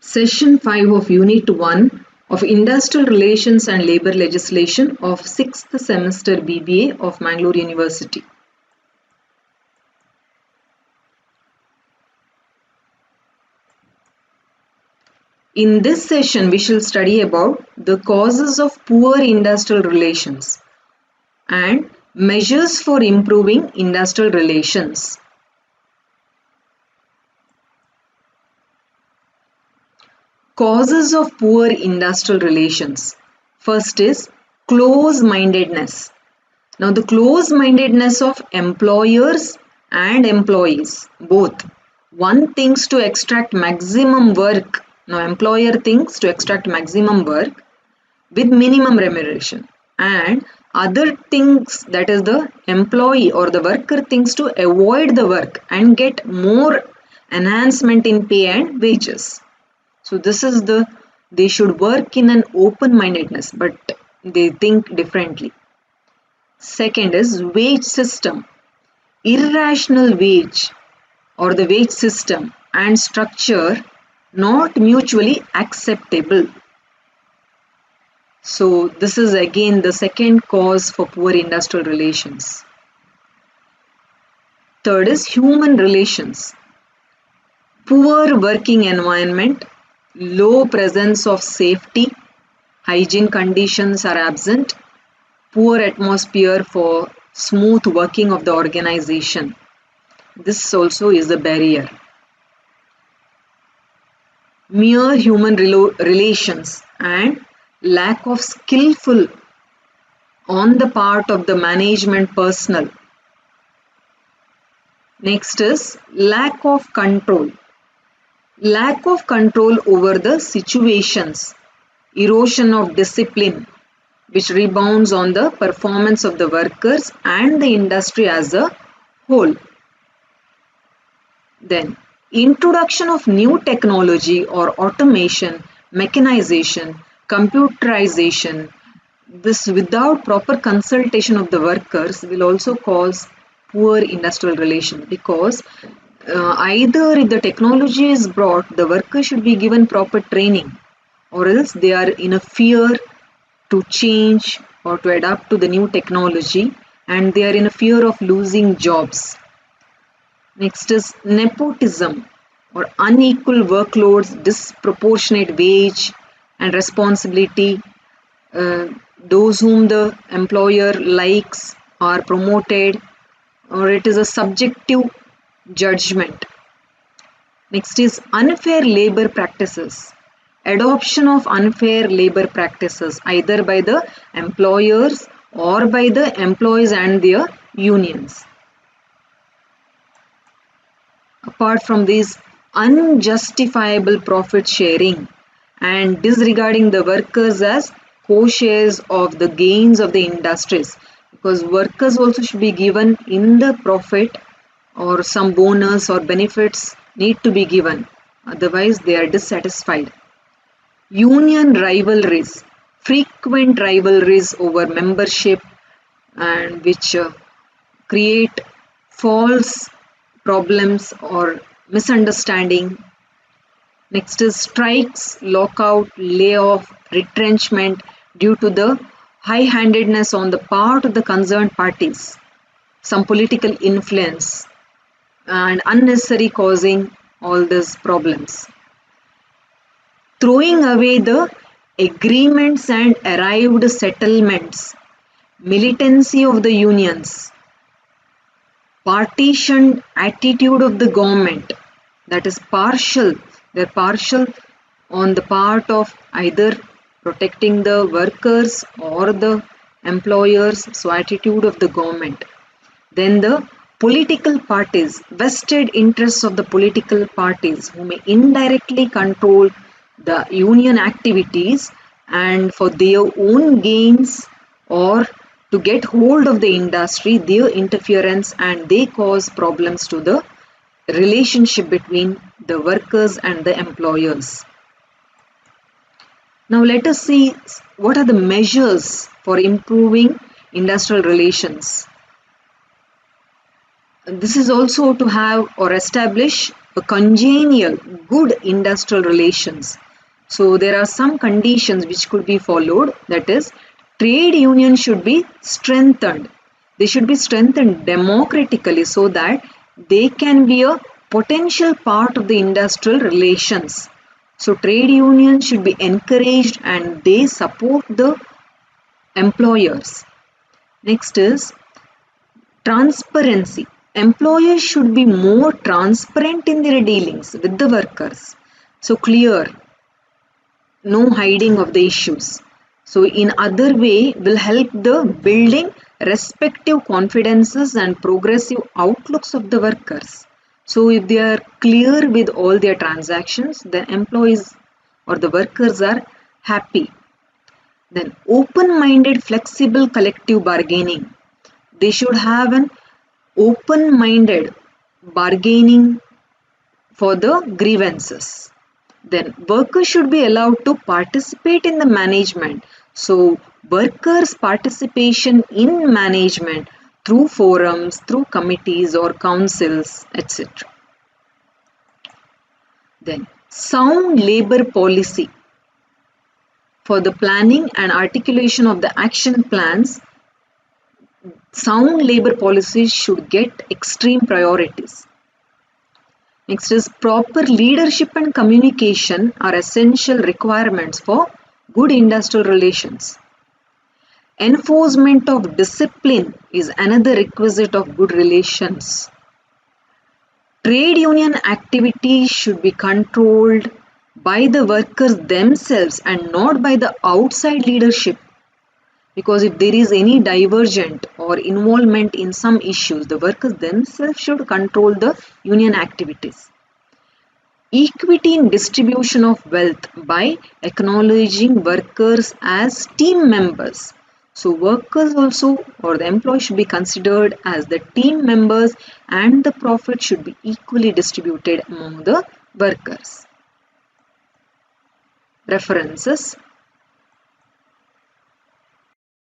Session 5 of Unit 1 of Industrial Relations and Labour Legislation of 6th semester BBA of Mangalore University. In this session, we shall study about the causes of poor industrial relations and measures for improving industrial relations. Causes of poor industrial relations. First is close-mindedness. Now the close-mindedness of employers and employees, both. One thinks to extract maximum work. Now employer thinks to extract maximum work with minimum remuneration, and other thinks, that is the employee or the worker thinks to avoid the work and get more enhancement in pay and wages. So this is they should work in an open-mindedness, but they think differently. Second is wage system. Irrational wage or the wage system and structure not mutually acceptable. So this is again the second cause for poor industrial relations. Third is human relations. Poor working environment, low presence of safety, hygiene conditions are absent, poor atmosphere for smooth working of the organization. This also is a barrier. Mere human relations and lack of skillful on the part of the management personnel. Next is lack of control. Lack of control over the situations, erosion of discipline, which rebounds on the performance of the workers and the industry as a whole. Then, introduction of new technology or automation, mechanization, computerization, this without proper consultation of the workers will also cause poor industrial relations, because either if the technology is brought, the workers should be given proper training, or else they are in a fear to change or to adapt to the new technology, and they are in a fear of losing jobs. Next is nepotism or unequal workloads, disproportionate wage and responsibility. Those whom the employer likes are promoted, or it is a subjective judgment. Next is unfair labor practices. Adoption of unfair labor practices either by the employers or by the employees and their unions. Apart from these, unjustifiable profit sharing and disregarding the workers as co-shares of the gains of the industries, because workers also should be given in the profit, or some bonus or benefits need to be given, otherwise they are dissatisfied. Union rivalries, frequent rivalries over membership, and which create false problems or misunderstanding. Next is strikes, lockout, layoff, retrenchment due to the high-handedness on the part of the concerned parties, some political influence, and unnecessary causing all these problems. Throwing away the agreements and arrived settlements, militancy of the unions, partitioned attitude of the government, that is partial, they're partial on the part of either protecting the workers or the employers, so attitude of the government. Then the political parties, vested interests of the political parties who may indirectly control the union activities and for their own gains or to get hold of the industry, their interference, and they cause problems to the relationship between the workers and the employers. Now let us see what are the measures for improving industrial relations. This is also to have or establish a congenial, good industrial relations. So there are some conditions which could be followed. That is, trade unions should be strengthened. They should be strengthened democratically so that they can be a potential part of the industrial relations. So trade unions should be encouraged and they support the employers. Next is transparency. Employers should be more transparent in their dealings with the workers. So clear, no hiding of the issues. So in other way will help the building respective confidences and progressive outlooks of the workers. So if they are clear with all their transactions, the employees or the workers are happy. Then open-minded flexible collective bargaining. They should have an open-minded bargaining for the grievances. Then workers should be allowed to participate in the management. So workers' participation in management through forums, through committees or councils, etc. Then sound labor policy. For the planning and articulation of the action plans, sound labor policies should get extreme priorities. Next is proper leadership and communication are essential requirements for good industrial relations. Enforcement of discipline is another requisite of good relations. Trade union activities should be controlled by the workers themselves and not by the outside leadership. Because if there is any divergent or involvement in some issues, the workers themselves should control the union activities. Equity in distribution of wealth by acknowledging workers as team members. So workers also or the employees should be considered as the team members and the profit should be equally distributed among the workers. References: